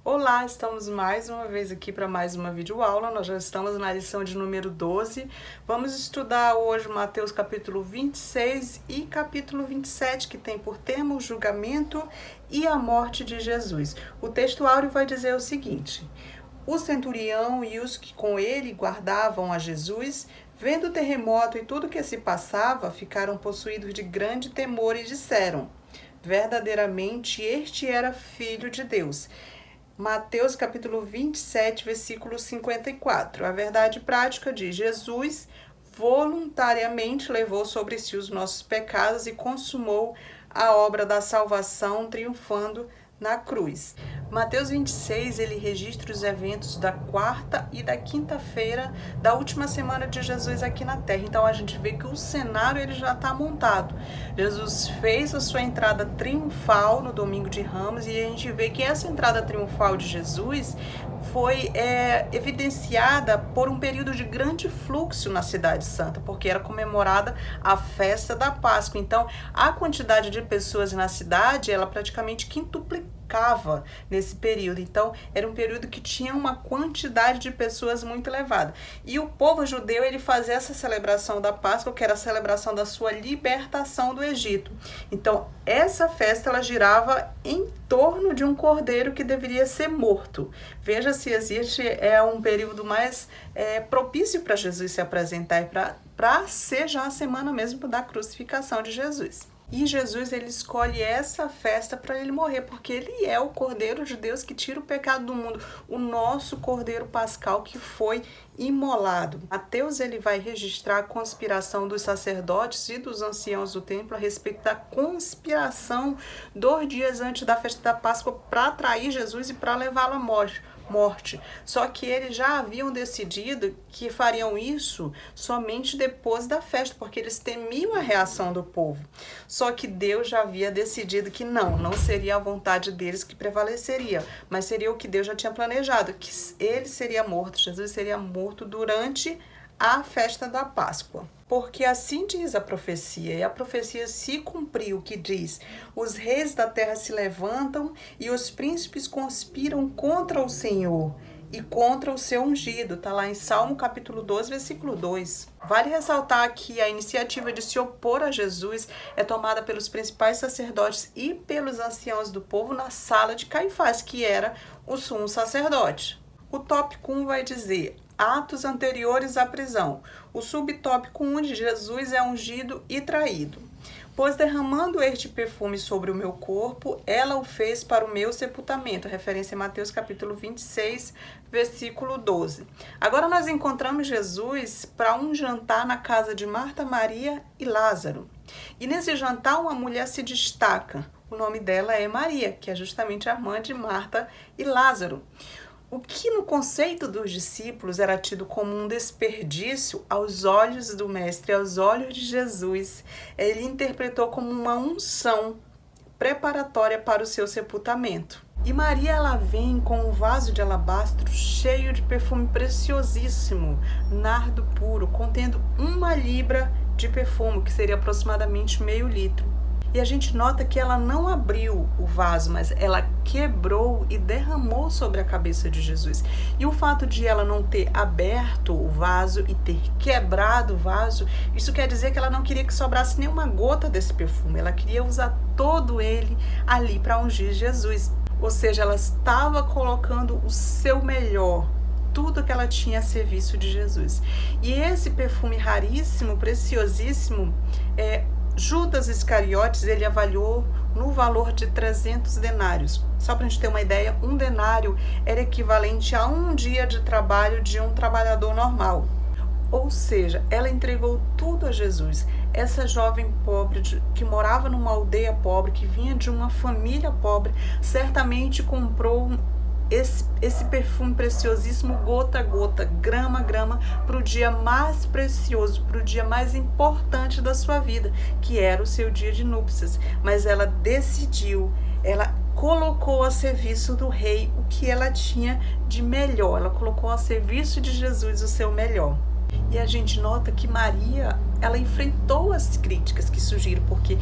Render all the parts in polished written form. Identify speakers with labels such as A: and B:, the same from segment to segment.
A: Olá, estamos mais uma vez aqui para mais uma videoaula. Nós já estamos na lição de número 12. Vamos estudar hoje Mateus capítulo 26 e capítulo 27, que tem por tema o julgamento e a morte de Jesus. O texto áureo vai dizer o seguinte: o centurião e os que com ele guardavam a Jesus, vendo o terremoto e tudo que se passava, ficaram possuídos de grande temor e disseram: verdadeiramente este era filho de Deus. Mateus capítulo 27, versículo 54. A verdade prática diz: Jesus voluntariamente levou sobre si os nossos pecados e consumou a obra da salvação, triunfando na cruz. Mateus 26, ele registra os eventos da quarta e da quinta-feira da última semana de Jesus aqui na Terra. Então a gente vê que o cenário ele já está montado. Jesus fez a sua entrada triunfal no domingo de Ramos e a gente vê que essa entrada triunfal de Jesus foi evidenciada por um período de grande fluxo na Cidade Santa, porque era comemorada a festa da Páscoa. Então, a quantidade de pessoas na cidade, ela praticamente quintuplicava nesse período. Então, era um período que tinha uma quantidade de pessoas muito elevada. E o povo judeu, ele fazia essa celebração da Páscoa, que era a celebração da sua libertação do Egito. Então, essa festa, ela girava em torno de um cordeiro que deveria ser morto. Veja se existe um período mais propício para Jesus se apresentar e para ser já a semana mesmo da crucificação de Jesus. E Jesus, ele escolhe essa festa para ele morrer, porque ele é o Cordeiro de Deus que tira o pecado do mundo, o nosso Cordeiro Pascal que foi imolado. Mateus, ele vai registrar a conspiração dos sacerdotes e dos anciãos do templo a respeito da conspiração 2 dias antes da festa da Páscoa para atrair Jesus e para levá-lo à morte. Só que eles já haviam decidido que fariam isso somente depois da festa, porque eles temiam a reação do povo. Só que Deus já havia decidido que não seria a vontade deles que prevaleceria, mas seria o que Deus já tinha planejado, que ele seria morto, Jesus seria morto durante a festa da Páscoa. Porque assim diz a profecia, e a profecia se cumpriu, que diz: os reis da terra se levantam e os príncipes conspiram contra o Senhor e contra o seu ungido. Está lá em Salmo capítulo 12, versículo 2. Vale ressaltar que a iniciativa de se opor a Jesus é tomada pelos principais sacerdotes e pelos anciãos do povo na sala de Caifás, que era o sumo sacerdote. O tópico 1 vai dizer: atos anteriores à prisão. O subtópico 1 de Jesus é ungido e traído. Pois derramando este perfume sobre o meu corpo, ela o fez para o meu sepultamento. Referência a Mateus capítulo 26, versículo 12. Agora nós encontramos Jesus para um jantar na casa de Marta, Maria e Lázaro. E nesse jantar uma mulher se destaca. O nome dela é Maria, que é justamente a irmã de Marta e Lázaro. O que no conceito dos discípulos era tido como um desperdício aos olhos do Mestre, aos olhos de Jesus, ele interpretou como uma unção preparatória para o seu sepultamento. E Maria, ela vem com um vaso de alabastro cheio de perfume preciosíssimo, nardo puro, contendo 1 libra de perfume, que seria aproximadamente meio litro. E a gente nota que ela não abriu o vaso, mas ela quebrou e derramou sobre a cabeça de Jesus. E o fato de ela não ter aberto o vaso e ter quebrado o vaso, isso quer dizer que ela não queria que sobrasse nenhuma gota desse perfume. Ela queria usar todo ele ali para ungir Jesus. Ou seja, ela estava colocando o seu melhor, tudo que ela tinha a serviço de Jesus. E esse perfume raríssimo, preciosíssimo, Judas Iscariotes, ele avaliou no valor de 300 denários. Só para a gente ter uma ideia, 1 denário era equivalente a 1 dia de trabalho de um trabalhador normal. Ou seja, ela entregou tudo a Jesus. Essa jovem pobre que morava numa aldeia pobre, que vinha de uma família pobre, certamente comprou esse perfume preciosíssimo gota a gota, grama a grama, para o dia mais precioso, para o dia mais importante da sua vida, que era o seu dia de núpcias. Mas ela decidiu, ela colocou a serviço do rei o que ela tinha de melhor, ela colocou a serviço de Jesus o seu melhor. E a gente nota que Maria, ela enfrentou as críticas que surgiram, porque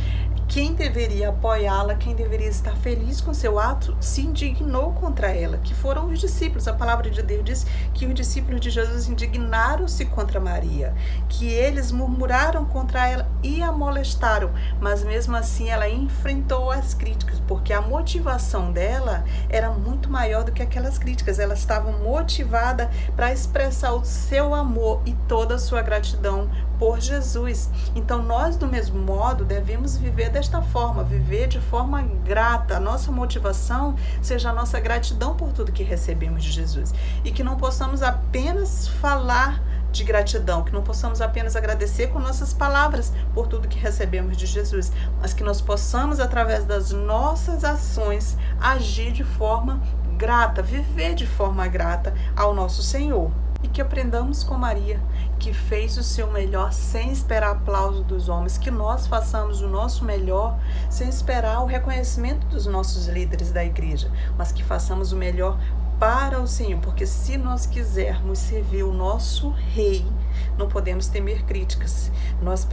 A: quem deveria apoiá-la, quem deveria estar feliz com seu ato, se indignou contra ela, que foram os discípulos. A palavra de Deus diz que os discípulos de Jesus indignaram-se contra Maria, que eles murmuraram contra ela e a molestaram, mas mesmo assim ela enfrentou as críticas, porque a motivação dela era muito maior do que aquelas críticas. Ela estava motivada para expressar o seu amor e toda a sua gratidão por Jesus. Então nós, do mesmo modo, devemos viver desta forma, viver de forma grata. A nossa motivação seja a nossa gratidão por tudo que recebemos de Jesus, e que não possamos apenas falar de gratidão, que não possamos apenas agradecer com nossas palavras por tudo que recebemos de Jesus, mas que nós possamos, através das nossas ações, agir de forma grata, viver de forma grata ao nosso Senhor. E que aprendamos com Maria, que fez o seu melhor sem esperar aplauso dos homens, que nós façamos o nosso melhor sem esperar o reconhecimento dos nossos líderes da igreja, mas que façamos o melhor para o Senhor, porque se nós quisermos servir o nosso Rei, não podemos temer críticas. Nós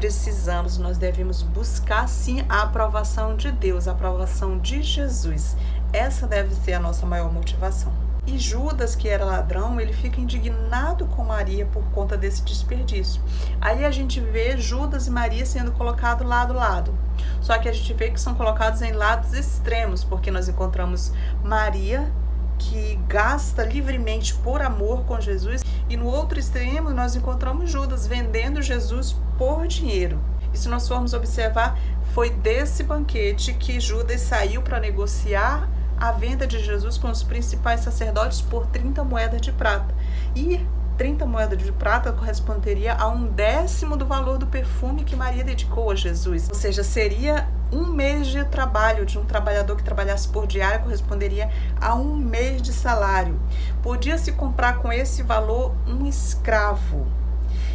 A: devemos buscar sim a aprovação de Deus, a aprovação de Jesus. Essa deve ser a nossa maior motivação. E Judas, que era ladrão, ele fica indignado com Maria por conta desse desperdício. Aí a gente vê Judas e Maria sendo colocados lado a lado. Só que a gente vê que são colocados em lados extremos, porque nós encontramos Maria, que gasta livremente por amor com Jesus, e no outro extremo nós encontramos Judas vendendo Jesus por dinheiro. E se nós formos observar, foi desse banquete que Judas saiu para negociar a venda de Jesus com os principais sacerdotes por 30 moedas de prata. E 30 moedas de prata corresponderia a 1/10 do valor do perfume que Maria dedicou a Jesus. Ou seja, seria um mês de trabalho de um trabalhador que trabalhasse por diária, corresponderia a um mês de salário. Podia-se comprar com esse valor um escravo.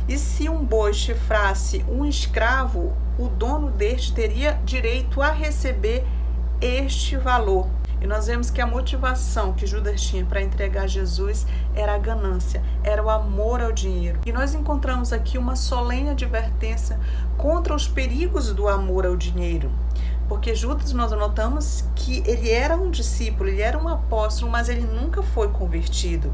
A: E se um boi chifrasse um escravo, o dono deste teria direito a receber este valor. E nós vemos que a motivação que Judas tinha para entregar Jesus era a ganância, era o amor ao dinheiro. E nós encontramos aqui uma solene advertência contra os perigos do amor ao dinheiro. Porque Judas, nós notamos que ele era um discípulo, ele era um apóstolo, mas ele nunca foi convertido.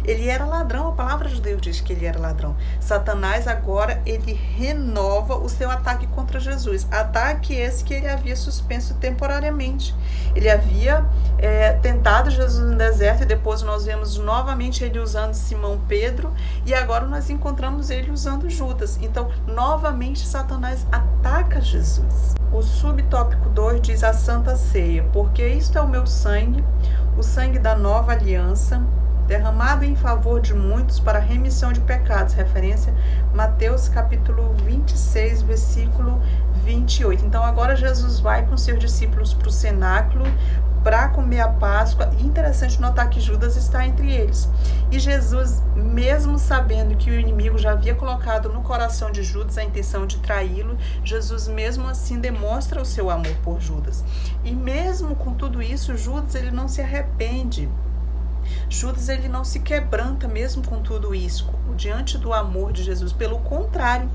A: Ele era ladrão, a palavra de Deus diz que ele era ladrão. Satanás agora, ele renova o seu ataque contra Jesus. Ataque esse que ele havia suspenso temporariamente. Ele havia tentado Jesus no deserto, e depois nós vemos novamente ele usando Simão Pedro, e agora nós encontramos ele usando Judas. Então, novamente, Satanás ataca Jesus. O subtópico 2 diz a Santa Ceia, porque isto é o meu sangue, o sangue da nova aliança, derramado em favor de muitos para a remissão de pecados. Referência Mateus capítulo 26, versículo 28. Então agora Jesus vai com seus discípulos para o cenáculo para comer a Páscoa. E interessante notar que Judas está entre eles. E Jesus, mesmo sabendo que o inimigo já havia colocado no coração de Judas a intenção de traí-lo, Jesus mesmo assim demonstra o seu amor por Judas. E mesmo com tudo isso, Judas ele não se arrepende. Judas ele não se quebranta mesmo com tudo isso, diante do amor de Jesus. Pelo contrário,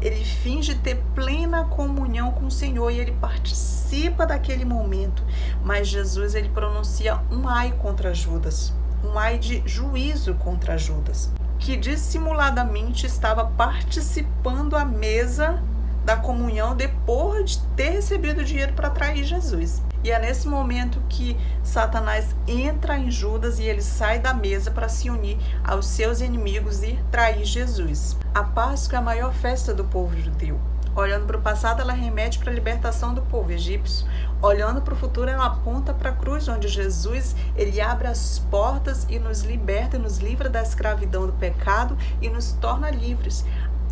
A: ele finge ter plena comunhão com o Senhor e ele participa daquele momento. Mas Jesus ele pronuncia um ai contra Judas, um ai de juízo contra Judas, que dissimuladamente estava participando à mesa da comunhão depois de ter recebido dinheiro para trair Jesus. E é nesse momento que Satanás entra em Judas e ele sai da mesa para se unir aos seus inimigos e trair Jesus. A Páscoa é a maior festa do povo judeu. Olhando para o passado, ela remete para a libertação do povo egípcio. Olhando para o futuro, ela aponta para a cruz, onde Jesus ele abre as portas e nos liberta, nos livra da escravidão do pecado e nos torna livres.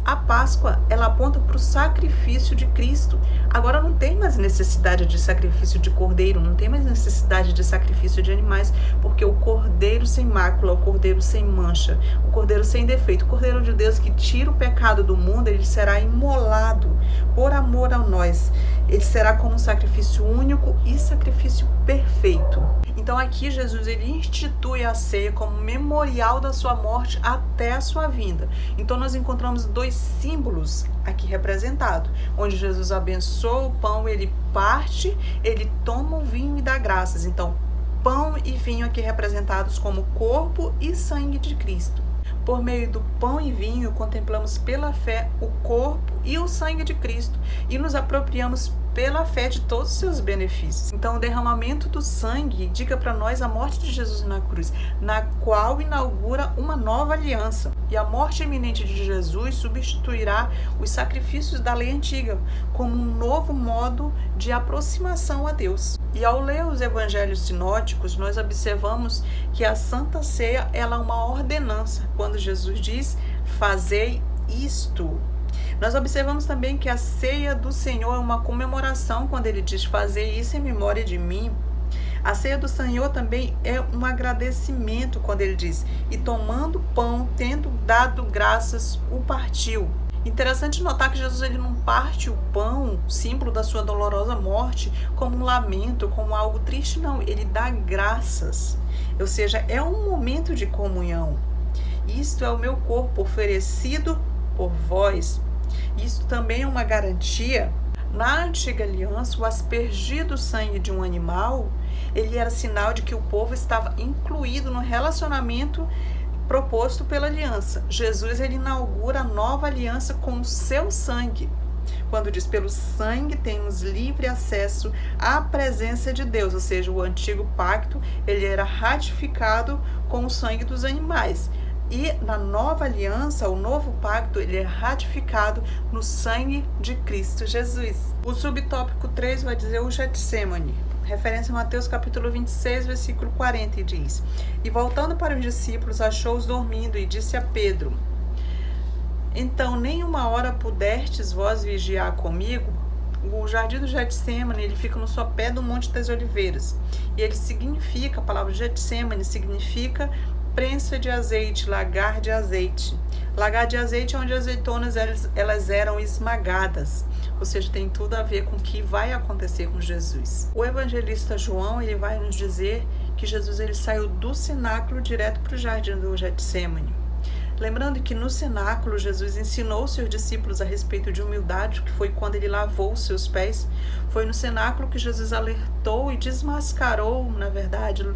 A: A Páscoa, ela aponta para o sacrifício de Cristo. Agora não tem mais necessidade de sacrifício de cordeiro, não tem mais necessidade de sacrifício de animais, porque o cordeiro sem mácula, o cordeiro sem mancha, o cordeiro sem defeito, o cordeiro de Deus que tira o pecado do mundo, ele será imolado por amor a nós. Ele será como um sacrifício único e sacrifício perfeito. Então aqui Jesus ele institui a ceia como memorial da sua morte até a sua vinda. Então nós encontramos dois símbolos aqui representados, onde Jesus abençoa o pão, ele parte, ele toma o vinho e dá graças. Então pão e vinho aqui representados como corpo e sangue de Cristo. Por meio do pão e vinho, contemplamos pela fé o corpo e o sangue de Cristo e nos apropriamos pela fé de todos os seus benefícios. Então, o derramamento do sangue indica para nós a morte de Jesus na cruz, na qual inaugura uma nova aliança. E a morte iminente de Jesus substituirá os sacrifícios da lei antiga, como um novo modo de aproximação a Deus. E ao ler os evangelhos sinóticos, nós observamos que a Santa Ceia ela é uma ordenança, quando Jesus diz, fazei isto. Nós observamos também que a ceia do Senhor é uma comemoração, quando ele diz, fazei isso em memória de mim. A ceia do Senhor também é um agradecimento, quando ele diz, e tomando pão, tendo dado graças, o partiu. Interessante notar que Jesus ele não parte o pão, símbolo da sua dolorosa morte, como um lamento, como algo triste, não. Ele dá graças, ou seja, é um momento de comunhão. Isto é o meu corpo oferecido por vós. Isso também é uma garantia. Na antiga aliança, o aspergir do sangue de um animal, ele era sinal de que o povo estava incluído no relacionamento proposto pela aliança. Jesus ele inaugura a nova aliança com o seu sangue. Quando diz, pelo sangue temos livre acesso à presença de Deus, ou seja, o antigo pacto ele era ratificado com o sangue dos animais. E na nova aliança, o novo pacto, ele é ratificado no sangue de Cristo Jesus. O subtópico 3 vai dizer o Getsemane, referência a Mateus capítulo 26, versículo 40, e diz, e voltando para os discípulos, achou-os dormindo e disse a Pedro, então nem uma hora pudestes vós vigiar comigo? O jardim do Getsemane, ele fica no sopé do Monte das Oliveiras, e ele significa, a palavra Getsemane significa prensa de azeite, lagar de azeite. Lagar de azeite é onde as azeitonas elas eram esmagadas, ou seja, tem tudo a ver com o que vai acontecer com Jesus. O evangelista João ele vai nos dizer que Jesus ele saiu do cenáculo direto para o jardim do Getsemane. Lembrando que no cenáculo Jesus ensinou os seus discípulos a respeito de humildade, que foi quando ele lavou os seus pés. Foi no cenáculo que Jesus alertou e desmascarou, na verdade,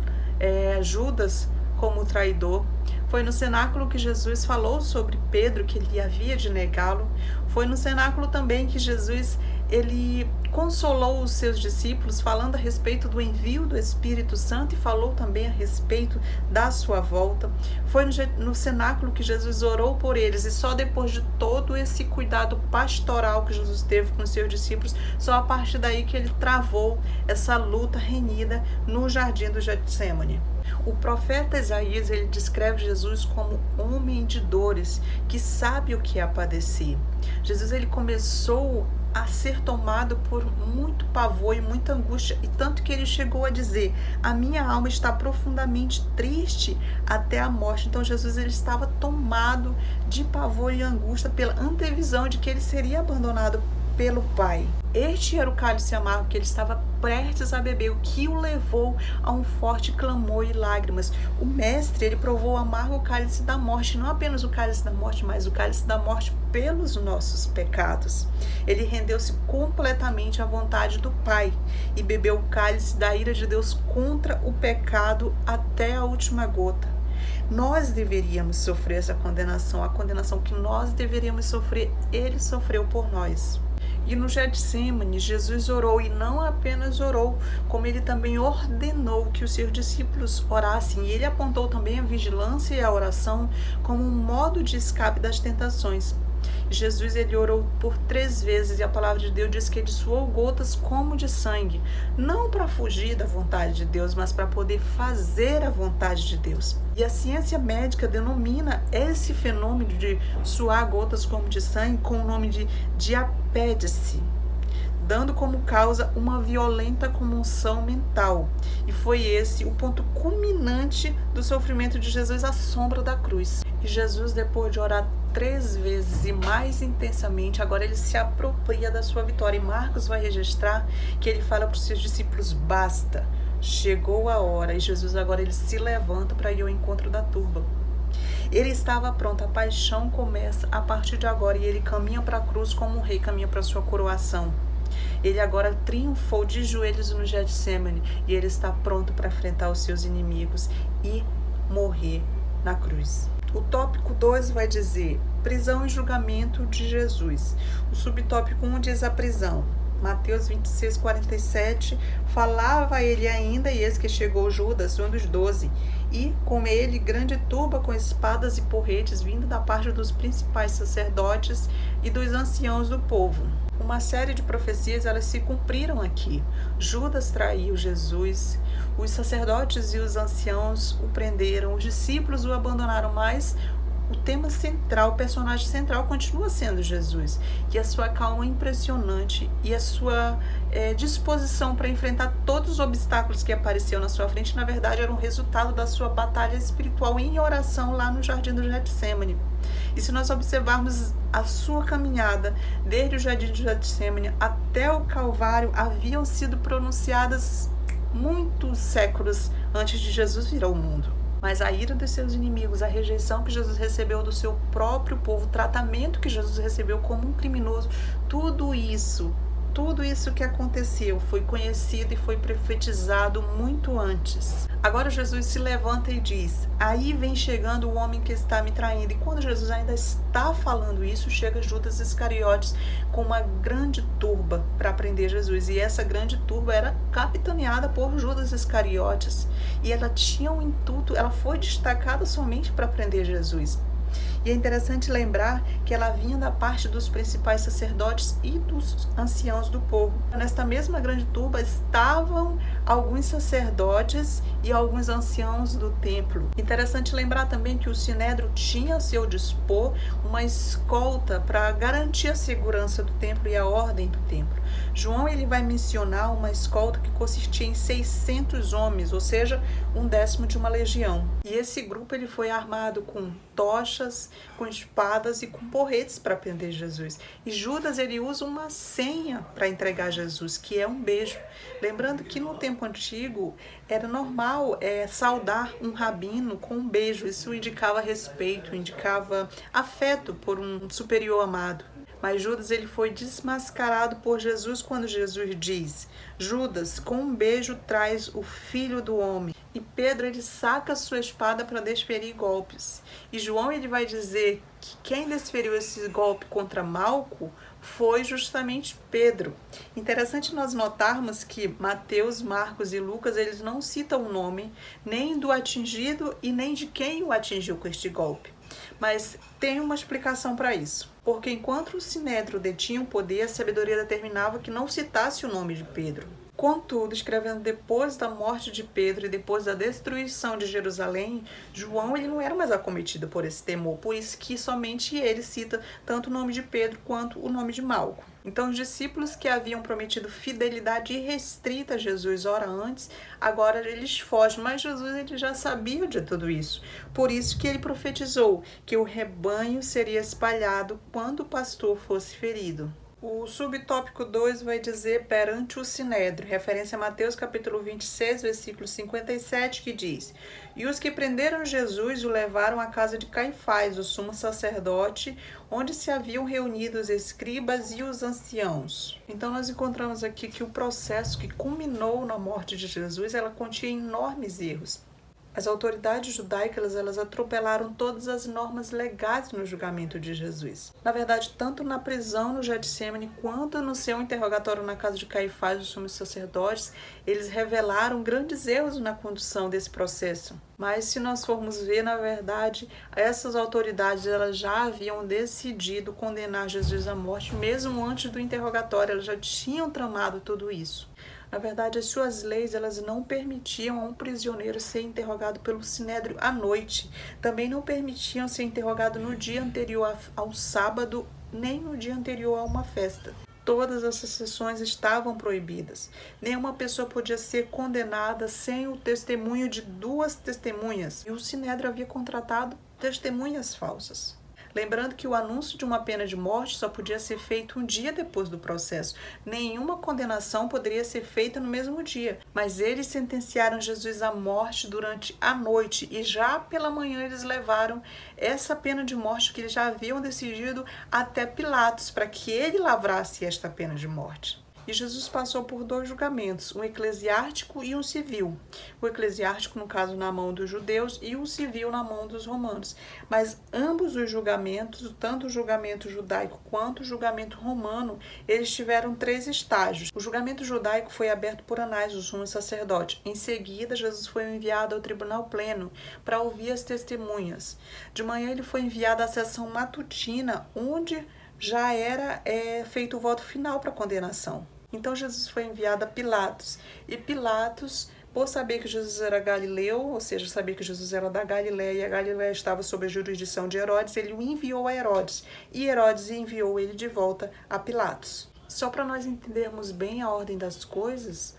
A: Judas como traidor. Foi no cenáculo que Jesus falou sobre Pedro, que ele havia de negá-lo. Foi no cenáculo também que Jesus ele consolou os seus discípulos, falando a respeito do envio do Espírito Santo e falou também a respeito da sua volta. Foi no cenáculo que Jesus orou por eles, e só depois de todo esse cuidado pastoral que Jesus teve com os seus discípulos, só a partir daí que ele travou essa luta renhida no jardim do Getsemane. O profeta Isaías ele descreve Jesus como homem de dores, que sabe o que é padecer. Jesus ele começou a ser tomado por muito pavor e muita angústia, e tanto que ele chegou a dizer, a minha alma está profundamente triste até a morte. Então Jesus ele estava tomado de pavor e angústia pela antevisão de que ele seria abandonado pelo Pai. Este era o cálice amargo que ele estava prestes a beber, o que o levou a um forte clamor e lágrimas. O mestre, ele provou o amargo cálice da morte, não apenas o cálice da morte, mas o cálice da morte pelos nossos pecados. Ele rendeu-se completamente à vontade do Pai e bebeu o cálice da ira de Deus contra o pecado até a última gota. Nós deveríamos sofrer essa condenação, a condenação que nós deveríamos sofrer, ele sofreu por nós. E no Getsemane, Jesus orou, e não apenas orou, como ele também ordenou que os seus discípulos orassem. E ele apontou também a vigilância e a oração como um modo de escape das tentações. Jesus ele orou por 3 vezes, e a palavra de Deus diz que ele suou gotas como de sangue, não para fugir da vontade de Deus, mas para poder fazer a vontade de Deus. E a ciência médica denomina esse fenômeno de suar gotas como de sangue com o nome de diapédice, dando como causa uma violenta comoção mental. E foi esse o ponto culminante do sofrimento de Jesus à sombra da cruz. E Jesus, depois de orar 3 vezes e mais intensamente, agora ele se apropria da sua vitória. E Marcos vai registrar que ele fala para os seus discípulos, basta, Chegou a hora e Jesus agora ele se levanta para ir ao encontro da turba. Ele estava pronto, a paixão começa a partir de agora e ele caminha para a cruz como um rei caminha para a sua coroação. Ele agora triunfou de joelhos no Getsemane e ele está pronto para enfrentar os seus inimigos e morrer na cruz. O tópico 2 vai dizer prisão e julgamento de Jesus. O subtópico 1 diz a prisão. Mateus 26, 47, falava ele ainda, e eis que chegou Judas, um dos 12, e com ele grande turba com espadas e porretes, vindo da parte dos principais sacerdotes e dos anciãos do povo. Uma série de profecias, elas se cumpriram aqui. Judas traiu Jesus, os sacerdotes e os anciãos o prenderam, os discípulos o abandonaram, mas o tema central, o personagem central continua sendo Jesus. E a sua calma impressionante e a sua disposição para enfrentar todos os obstáculos que apareciam na sua frente, na verdade, era um resultado da sua batalha espiritual em oração lá no Jardim do Getsemane. E se nós observarmos a sua caminhada, desde o Jardim do Getsemane até o Calvário, haviam sido pronunciadas muitos séculos antes de Jesus vir ao mundo. Mas a ira dos seus inimigos, a rejeição que Jesus recebeu do seu próprio povo, o tratamento que Jesus recebeu como um criminoso, tudo isso que aconteceu foi conhecido e foi profetizado muito antes. Agora Jesus se levanta e diz: aí vem chegando o homem que está me traindo. E quando Jesus ainda está falando isso, chega Judas Iscariotes com uma grande turba para prender Jesus. E essa grande turba era capitaneada por Judas Iscariotes. E ela tinha um intuito, ela foi destacada somente para prender Jesus. E é interessante lembrar que ela vinha da parte dos principais sacerdotes e dos anciãos do povo. Nesta mesma grande turba estavam alguns sacerdotes e alguns anciãos do templo. Interessante lembrar também que o Sinédrio tinha a seu dispor uma escolta para garantir a segurança do templo e a ordem do templo. João ele vai mencionar uma escolta que consistia em 600 homens, ou seja, 1/10 de uma legião. E esse grupo ele foi armado com tochas, com espadas e com porretes para prender Jesus. E Judas ele usa uma senha para entregar Jesus, que é um beijo. Lembrando que no tempo antigo era normal saudar um rabino com um beijo. Isso indicava respeito, indicava afeto por um superior amado. Mas Judas ele foi desmascarado por Jesus quando Jesus diz: Judas, com um beijo traz o filho do homem. E Pedro ele saca a sua espada para desferir golpes. E João ele vai dizer que quem desferiu esse golpe contra Malco foi justamente Pedro. Interessante nós notarmos que Mateus, Marcos e Lucas eles não citam o nome nem do atingido e nem de quem o atingiu com este golpe. Mas tem uma explicação para isso. Porque enquanto o Sinédrio detinha o poder, a sabedoria determinava que não citasse o nome de Pedro. Contudo, escrevendo depois da morte de Pedro e depois da destruição de Jerusalém, João ele não era mais acometido por esse temor, por isso que somente ele cita tanto o nome de Pedro quanto o nome de Malco. Então, os discípulos que haviam prometido fidelidade irrestrita a Jesus hora antes, agora eles fogem, mas Jesus ele já sabia de tudo isso. Por isso que ele profetizou que o rebanho seria espalhado quando o pastor fosse ferido. O subtópico 2 vai dizer perante o Sinédrio, referência a Mateus capítulo 26, versículo 57, que diz: E os que prenderam Jesus o levaram à casa de Caifás, o sumo sacerdote, onde se haviam reunido os escribas e os anciãos. Então nós encontramos aqui que o processo que culminou na morte de Jesus, ela continha enormes erros. As autoridades judaicas elas atropelaram todas as normas legais no julgamento de Jesus. Na verdade, tanto na prisão no Getsemane quanto no seu interrogatório na casa de Caifás, os sumos sacerdotes, eles revelaram grandes erros na condução desse processo. Mas se nós formos ver, na verdade, essas autoridades elas já haviam decidido condenar Jesus à morte, mesmo antes do interrogatório, elas já tinham tramado tudo isso. Na verdade, as suas leis elas não permitiam a um prisioneiro ser interrogado pelo Sinédrio à noite. Também não permitiam ser interrogado no dia anterior ao sábado, nem no dia anterior a uma festa. Todas essas sessões estavam proibidas. Nenhuma pessoa podia ser condenada sem o testemunho de 2 testemunhas. E o Sinédrio havia contratado testemunhas falsas. Lembrando que o anúncio de uma pena de morte só podia ser feito um dia depois do processo. Nenhuma condenação poderia ser feita no mesmo dia. Mas eles sentenciaram Jesus à morte durante a noite e já pela manhã eles levaram essa pena de morte que eles já haviam decidido até Pilatos para que ele lavrasse esta pena de morte. E Jesus passou por 2 julgamentos, um eclesiástico e um civil. O eclesiástico, no caso, na mão dos judeus e o civil na mão dos romanos. Mas ambos os julgamentos, tanto o julgamento judaico quanto o julgamento romano, eles tiveram 3 estágios. O julgamento judaico foi aberto por Anás, o sumo sacerdote. Em seguida, Jesus foi enviado ao tribunal pleno para ouvir as testemunhas. De manhã, ele foi enviado à sessão matutina, onde já era feito o voto final para a condenação. Então Jesus foi enviado a Pilatos, e Pilatos, por saber que Jesus era galileu, ou seja, saber que Jesus era da Galileia e a Galileia estava sob a jurisdição de Herodes, ele o enviou a Herodes, e Herodes enviou ele de volta a Pilatos. Só para nós entendermos bem a ordem das coisas,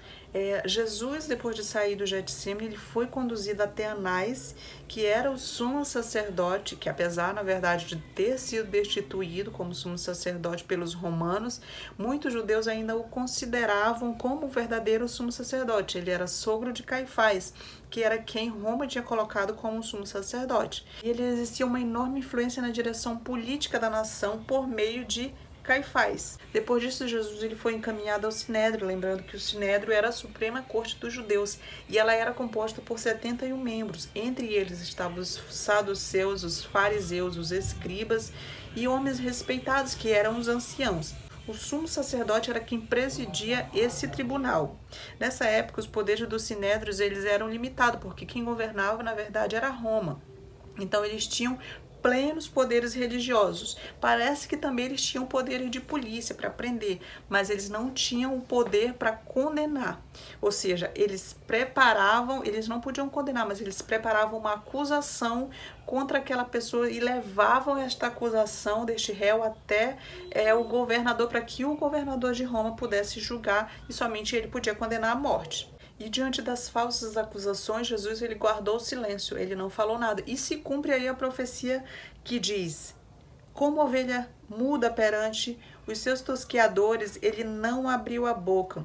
A: Jesus, depois de sair do Getsemane, ele foi conduzido até Anás, que era o sumo sacerdote, que apesar, na verdade, de ter sido destituído como sumo sacerdote pelos romanos, muitos judeus ainda o consideravam como o verdadeiro sumo sacerdote. Ele era sogro de Caifás, que era quem Roma tinha colocado como sumo sacerdote. E ele exercia uma enorme influência na direção política da nação por meio de Caifás. Depois disso, Jesus ele foi encaminhado ao Sinédrio, lembrando que o Sinédrio era a Suprema Corte dos Judeus e ela era composta por 71 membros. Entre eles estavam os saduceus, os fariseus, os escribas e homens respeitados que eram os anciãos. O sumo sacerdote era quem presidia esse tribunal. Nessa época, os poderes dos sinédrios eles eram limitados, porque quem governava, na verdade, era Roma. Então, eles tinham plenos poderes religiosos. Parece que também eles tinham poderes de polícia para prender, mas eles não tinham o poder para condenar. Ou seja, eles não podiam condenar, mas eles preparavam uma acusação contra aquela pessoa e levavam esta acusação deste réu até o governador, para que o governador de Roma pudesse julgar e somente ele podia condenar à morte. E diante das falsas acusações, Jesus ele guardou silêncio, ele não falou nada. E se cumpre aí a profecia que diz: como ovelha muda perante os seus tosqueadores, ele não abriu a boca.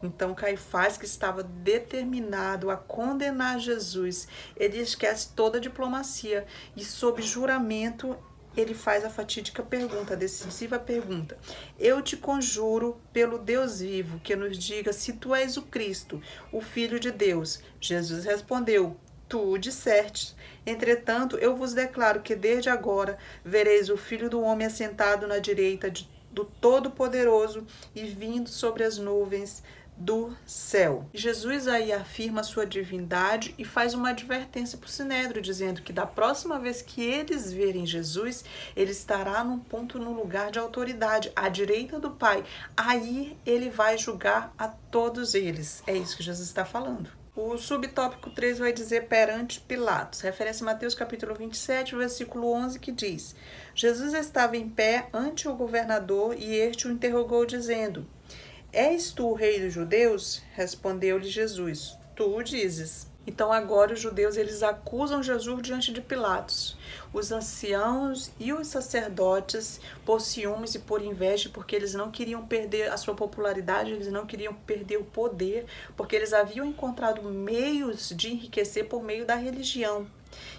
A: Então Caifás, que estava determinado a condenar Jesus, ele esquece toda a diplomacia e sob juramento ele faz a fatídica pergunta, a decisiva pergunta: eu te conjuro pelo Deus vivo, que nos diga se tu és o Cristo, o Filho de Deus. Jesus respondeu: tu o disseste. Entretanto, eu vos declaro que desde agora vereis o Filho do Homem assentado na direita do Todo-Poderoso e vindo sobre as nuvens do céu. Jesus aí afirma a sua divindade e faz uma advertência para o Sinédrio, dizendo que da próxima vez que eles verem Jesus, ele estará num ponto, no lugar de autoridade, à direita do Pai. Aí ele vai julgar a todos eles. É isso que Jesus está falando. O subtópico 3 vai dizer perante Pilatos, referência a Mateus capítulo 27, versículo 11, que diz: Jesus estava em pé ante o governador e este o interrogou dizendo: és tu o rei dos judeus? Respondeu-lhe Jesus: tu o dizes. Então agora os judeus eles acusam Jesus diante de Pilatos. Os anciãos e os sacerdotes, por ciúmes e por inveja, porque eles não queriam perder a sua popularidade, eles não queriam perder o poder, porque eles haviam encontrado meios de enriquecer por meio da religião.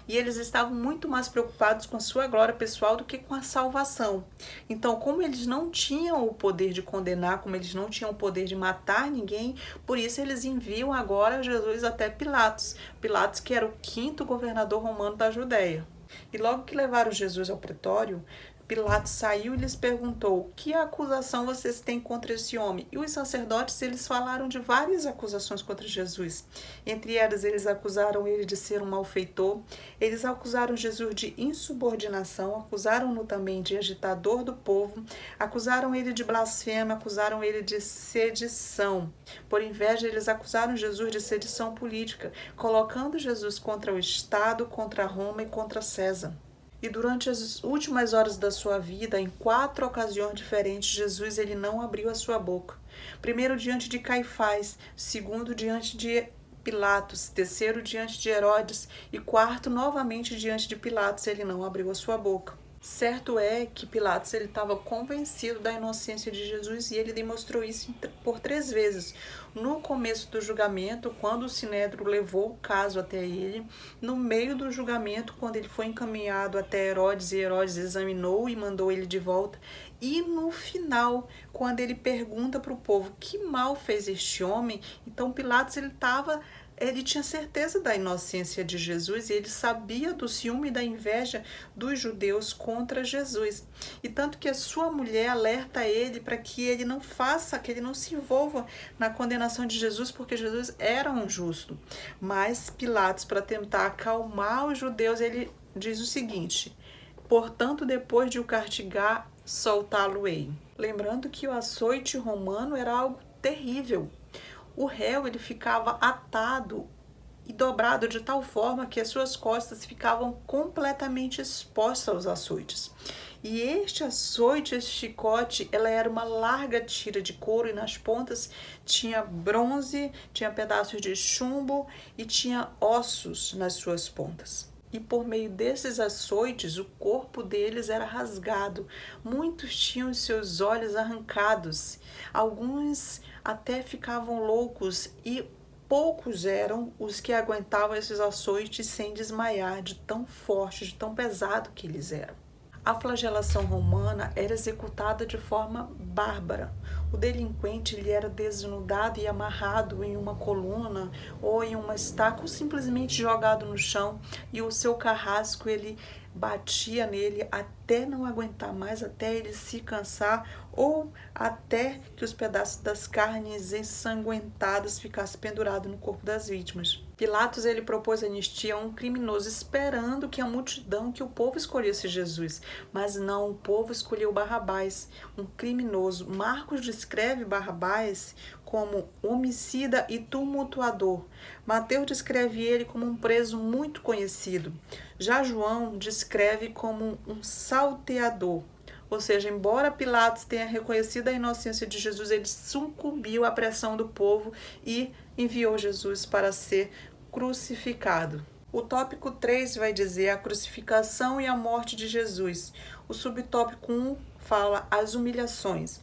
A: E eles estavam muito mais preocupados com a sua glória pessoal do que com a salvação. Então, como eles não tinham o poder de condenar, como eles não tinham o poder de matar ninguém, por isso eles enviam agora Jesus até Pilatos. Pilatos, que era o 5º governador romano da Judéia. E logo que levaram Jesus ao pretório, Pilatos saiu e lhes perguntou: que acusação vocês têm contra esse homem? E os sacerdotes, eles falaram de várias acusações contra Jesus. Entre elas, eles acusaram ele de ser um malfeitor, eles acusaram Jesus de insubordinação, acusaram-no também de agitador do povo, acusaram ele de blasfêmia, acusaram ele de sedição. Por inveja, eles acusaram Jesus de sedição política, colocando Jesus contra o Estado, contra Roma e contra César. E durante as últimas horas da sua vida, em 4 ocasiões diferentes, Jesus ele não abriu a sua boca. Primeiro diante de Caifás, segundo diante de Pilatos, terceiro diante de Herodes e quarto novamente diante de Pilatos, ele não abriu a sua boca. Certo é que Pilatos ele estava convencido da inocência de Jesus e ele demonstrou isso por 3 vezes. No começo do julgamento, quando o Sinédrio levou o caso até ele, no meio do julgamento, quando ele foi encaminhado até Herodes e Herodes examinou e mandou ele de volta, e no final, quando ele pergunta para o povo que mal fez este homem, então Pilatos ele tinha certeza da inocência de Jesus e ele sabia do ciúme e da inveja dos judeus contra Jesus. E tanto que a sua mulher alerta ele para que ele não faça, que ele não se envolva na condenação de Jesus, porque Jesus era um justo. Mas Pilatos, para tentar acalmar os judeus, ele diz o seguinte: portanto, depois de o castigar, soltá-lo-ei. Lembrando que o açoite romano era algo terrível. O réu ele ficava atado e dobrado de tal forma que as suas costas ficavam completamente expostas aos açoites. E este açoite, este chicote, ela era uma larga tira de couro e nas pontas tinha bronze, tinha pedaços de chumbo e tinha ossos nas suas pontas. E por meio desses açoites, o corpo deles era rasgado. Muitos tinham seus olhos arrancados. Alguns até ficavam loucos e poucos eram os que aguentavam esses açoites sem desmaiar, de tão forte, de tão pesado que eles eram. A flagelação romana era executada de forma bárbara. O delinquente ele era desnudado e amarrado em uma coluna ou em uma estaca ou simplesmente jogado no chão e o seu carrasco ele batia nele até não aguentar mais, até ele se cansar ou até que os pedaços das carnes ensanguentadas ficassem pendurados no corpo das vítimas. Pilatos ele propôs anistia a um criminoso esperando que a multidão, que o povo escolhesse Jesus, mas não, o povo escolheu Barrabás, um criminoso. Marcos descreve Barrabás como homicida e tumultuador. Mateus descreve ele como um preso muito conhecido. Já João descreve como um salteador. Ou seja, embora Pilatos tenha reconhecido a inocência de Jesus, ele sucumbiu à pressão do povo e enviou Jesus para ser crucificado. O tópico 3 vai dizer a crucificação e a morte de Jesus. O subtópico 1 fala as humilhações.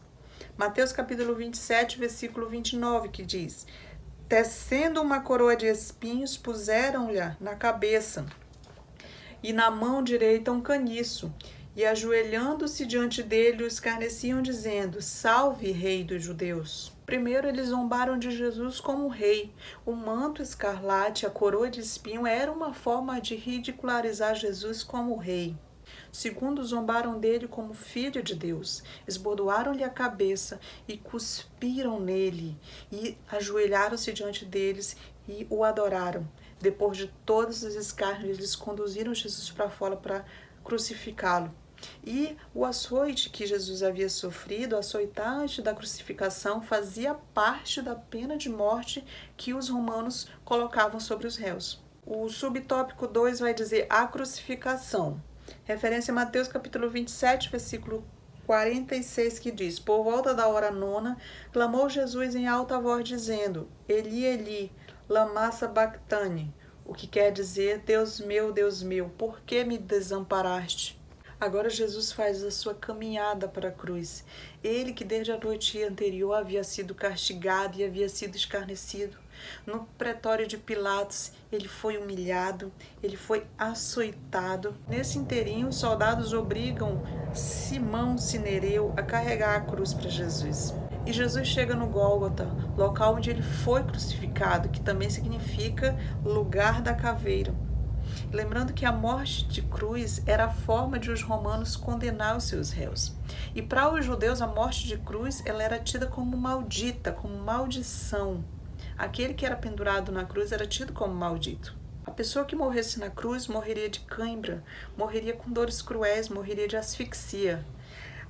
A: Mateus capítulo 27, versículo 29, que diz: tecendo uma coroa de espinhos, puseram-lhe na cabeça, e na mão direita um caniço, e ajoelhando-se diante dele, o escarneciam, dizendo: salve, rei dos judeus. Primeiro, eles zombaram de Jesus como rei. O manto escarlate, a coroa de espinho, era uma forma de ridicularizar Jesus como rei. Segundo, zombaram dele como filho de Deus, esbordoaram-lhe a cabeça e cuspiram nele, e ajoelharam-se diante deles e o adoraram. Depois de todos os escárnios, eles conduziram Jesus para fora para crucificá-lo. E o açoite que Jesus havia sofrido, o açoitar antes da crucificação, fazia parte da pena de morte que os romanos colocavam sobre os réus. O subtópico 2 vai dizer a crucificação. Referência a Mateus capítulo 27, versículo 46, que diz: por volta da hora nona, clamou Jesus em alta voz, dizendo: Eli, Eli, lama sabachthani, o que quer dizer: Deus meu, por que me desamparaste? Agora Jesus faz a sua caminhada para a cruz. Ele que desde a noite anterior havia sido castigado e havia sido escarnecido. No pretório de Pilatos, ele foi humilhado, ele foi açoitado. Nesse inteirinho, os soldados obrigam Simão Cinereu a carregar a cruz para Jesus. E Jesus chega no Gólgota, local onde ele foi crucificado, que também significa lugar da caveira. Lembrando que a morte de cruz era a forma de os romanos condenar os seus réus. E para os judeus, a morte de cruz ela era tida como maldita, como maldição. Aquele que era pendurado na cruz era tido como maldito. A pessoa que morresse na cruz morreria de cãibra, morreria com dores cruéis, morreria de asfixia.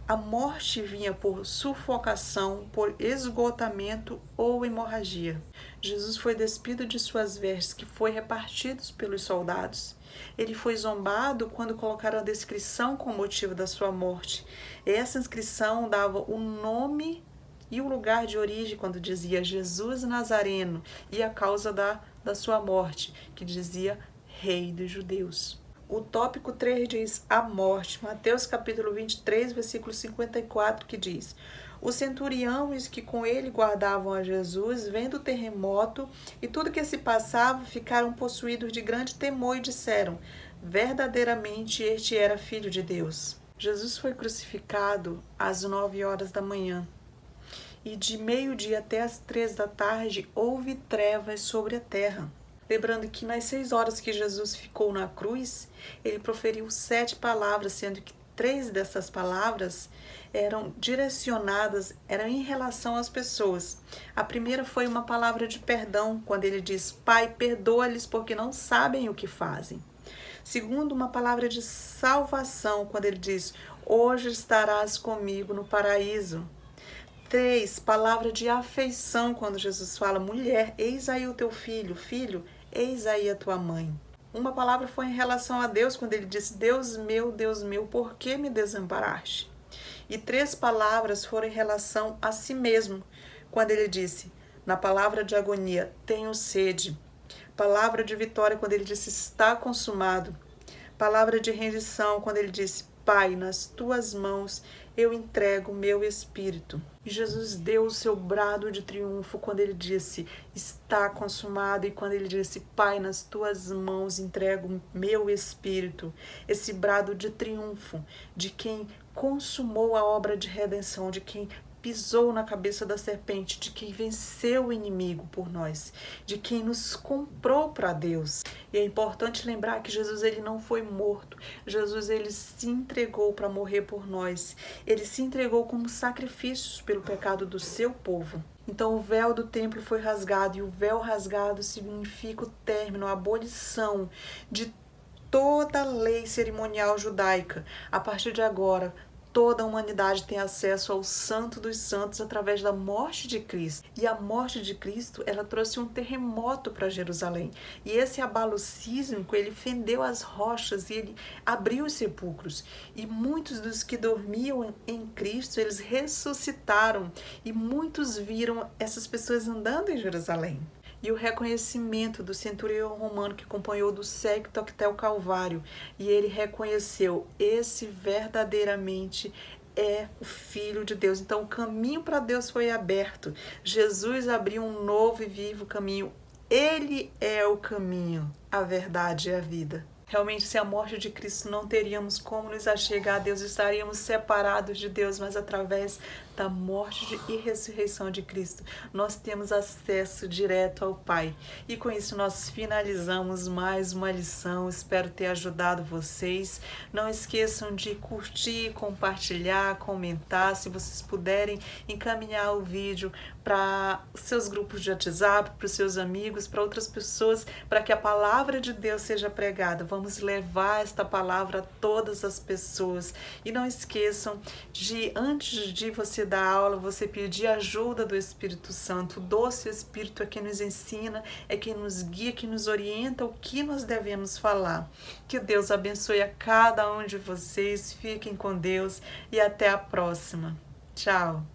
A: A morte vinha por sufocação, por esgotamento ou hemorragia. Jesus foi despido de suas vestes, que foi repartidos pelos soldados. Ele foi zombado quando colocaram a descrição com o motivo da sua morte. Essa inscrição dava o nome e o lugar de origem, quando dizia Jesus Nazareno, e a causa da sua morte, que dizia Rei dos Judeus. O tópico 3 diz a morte. Mateus capítulo 23, versículo 54, que diz: Os centurião e os que com ele guardavam a Jesus, vendo o terremoto e tudo que se passava, ficaram possuídos de grande temor e disseram: verdadeiramente este era filho de Deus. Jesus foi crucificado às 9 horas da manhã. E de meio-dia até as 3 da tarde houve trevas sobre a terra. Lembrando que nas 6 horas que Jesus ficou na cruz, ele proferiu 7 palavras, sendo que 3 dessas palavras eram direcionadas, eram em relação às pessoas. A primeira foi uma palavra de perdão, quando ele diz: Pai, perdoa-lhes porque não sabem o que fazem. Segundo, uma palavra de salvação, quando ele diz: hoje estarás comigo no paraíso. 3, palavra de afeição, quando Jesus fala: mulher, eis aí o teu filho, filho, eis aí a tua mãe. Uma palavra foi em relação a Deus, quando ele disse: Deus meu, por que me desamparaste? E 3 palavras foram em relação a si mesmo, quando ele disse, na palavra de agonia: tenho sede. Palavra de vitória, quando ele disse: está consumado. Palavra de rendição, quando ele disse: Pai, nas tuas mãos eu entrego o meu espírito. E Jesus deu o seu brado de triunfo quando ele disse: está consumado. E quando ele disse: Pai, nas tuas mãos entrego o meu espírito. Esse brado de triunfo de quem consumou a obra de redenção, de quem pisou na cabeça da serpente, de quem venceu o inimigo por nós, de quem nos comprou para Deus. E é importante lembrar que Jesus, ele não foi morto. Jesus, ele se entregou para morrer por nós. Ele se entregou como sacrifício pelo pecado do seu povo. Então o véu do templo foi rasgado, e o véu rasgado significa o término, a abolição de toda a lei cerimonial judaica. A partir de agora, toda a humanidade tem acesso ao Santo dos Santos através da morte de Cristo. E a morte de Cristo, ela trouxe um terremoto para Jerusalém. E esse abalo sísmico, ele fendeu as rochas e ele abriu os sepulcros. E muitos dos que dormiam em Cristo, eles ressuscitaram. E muitos viram essas pessoas andando em Jerusalém. E o reconhecimento do centurião romano que acompanhou do séquito até o Calvário. E ele reconheceu: esse verdadeiramente é o Filho de Deus. Então o caminho para Deus foi aberto. Jesus abriu um novo e vivo caminho. Ele é o caminho, a verdade e a vida. Realmente, sem a morte de Cristo, não teríamos como nos achegar a Deus, estaríamos separados de Deus, mas através da morte e ressurreição de Cristo, nós temos acesso direto ao Pai. E com isso nós finalizamos mais uma lição, espero ter ajudado vocês. Não esqueçam de curtir, compartilhar, comentar, se vocês puderem encaminhar o vídeo para os seus grupos de WhatsApp, para os seus amigos, para outras pessoas, para que a palavra de Deus seja pregada. Vamos levar esta palavra a todas as pessoas. E não esqueçam de, antes de você dar aula, você pedir ajuda do Espírito Santo. O doce Espírito é quem nos ensina, é quem nos guia, que nos orienta o que nós devemos falar. Que Deus abençoe a cada um de vocês. Fiquem com Deus e até a próxima. Tchau!